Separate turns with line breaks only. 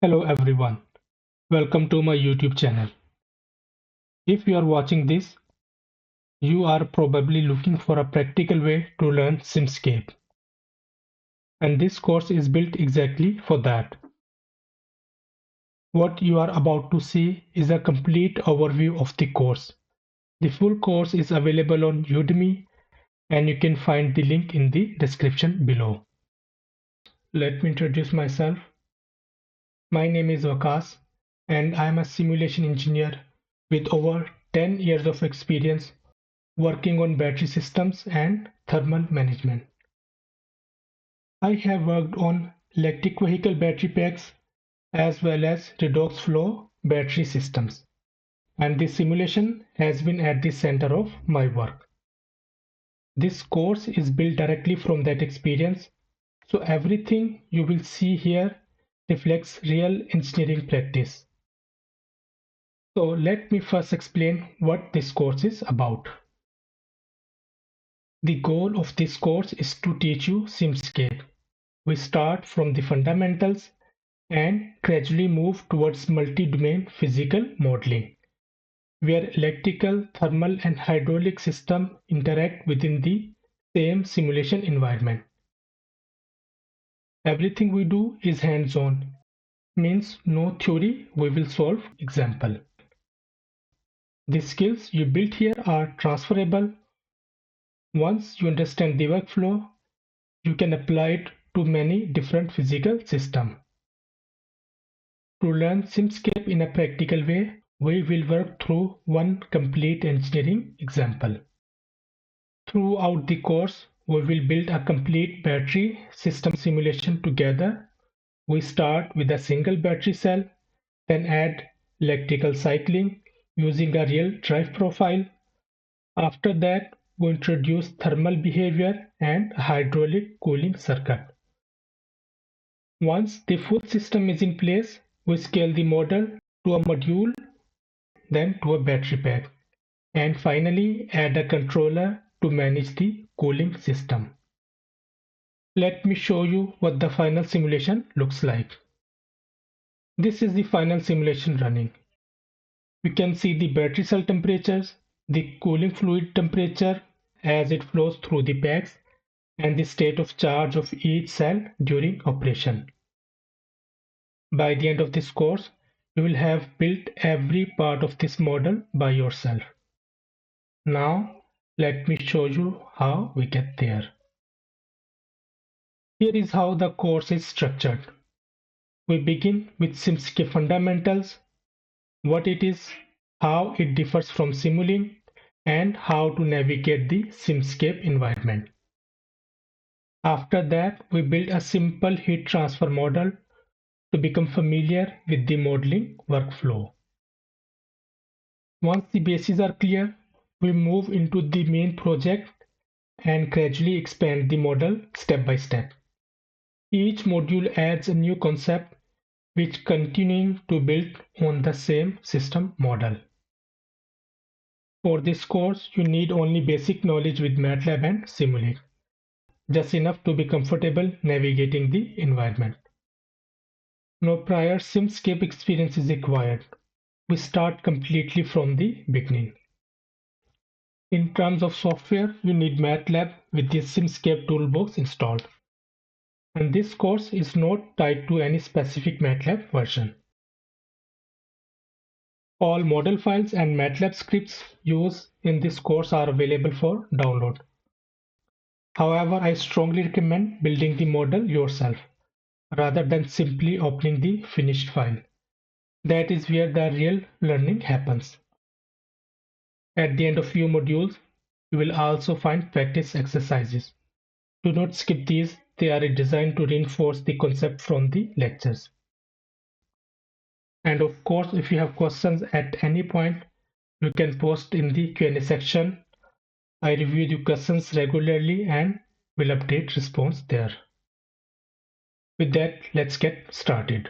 Hello everyone, welcome to my YouTube channel. If you are watching this, you are probably looking for a practical way to learn Simscape. And this course is built exactly for that. What you are about to see is a complete overview of the course. The full course is available on Udemy and you can find the link in the description below. Let me introduce myself. My name is Vakas and I am a simulation engineer with over 10 years of experience working on battery systems and thermal management. I have worked on electric vehicle battery packs as well as redox flow battery systems, and the simulation has been at the center of my work. This course is built directly from that experience, so everything you will see here reflects real engineering practice. So let me first explain what this course is about. The goal of this course is to teach you Simscape. We start from the fundamentals and gradually move towards multi-domain physical modeling, where electrical, thermal and hydraulic systems interact within the same simulation environment. Everything we do is hands-on, means no theory, we will solve example. The skills you build here are transferable. Once you understand the workflow, you can apply it to many different physical systems. To learn Simscape in a practical way, we will work through one complete engineering example. Throughout the course, we will build a complete battery system simulation together. We start with a single battery cell, then add electrical cycling using a real drive profile. After that, we introduce thermal behavior and a hydraulic cooling circuit. Once the full system is in place, we scale the model to a module, then to a battery pack, and finally add a controller to manage the cooling system. Let me show you what the final simulation looks like. This is the final simulation running. We can see the battery cell temperatures, the cooling fluid temperature as it flows through the packs, and the state of charge of each cell during operation. By the end of this course, you will have built every part of this model by yourself. Now, let me show you how we get there. Here is how the course is structured. We begin with Simscape fundamentals, what it is, how it differs from Simulink, and how to navigate the Simscape environment. After that, we build a simple heat transfer model to become familiar with the modeling workflow. Once the bases are clear, we move into the main project and gradually expand the model step by step. Each module adds a new concept which continuing to build on the same system model. For this course, you need only basic knowledge with MATLAB and Simulink, just enough to be comfortable navigating the environment. No prior Simscape experience is required. We start completely from the beginning. In terms of software, you need MATLAB with the Simscape toolbox installed. And this course is not tied to any specific MATLAB version. All model files and MATLAB scripts used in this course are available for download. However, I strongly recommend building the model yourself rather than simply opening the finished file. That is where the real learning happens. At the end of few modules, you will also find practice exercises. Do not skip these, they are designed to reinforce the concept from the lectures. And of course, if you have questions at any point, you can post in the Q&A section. I review the questions regularly and will update response there. With that, let's get started.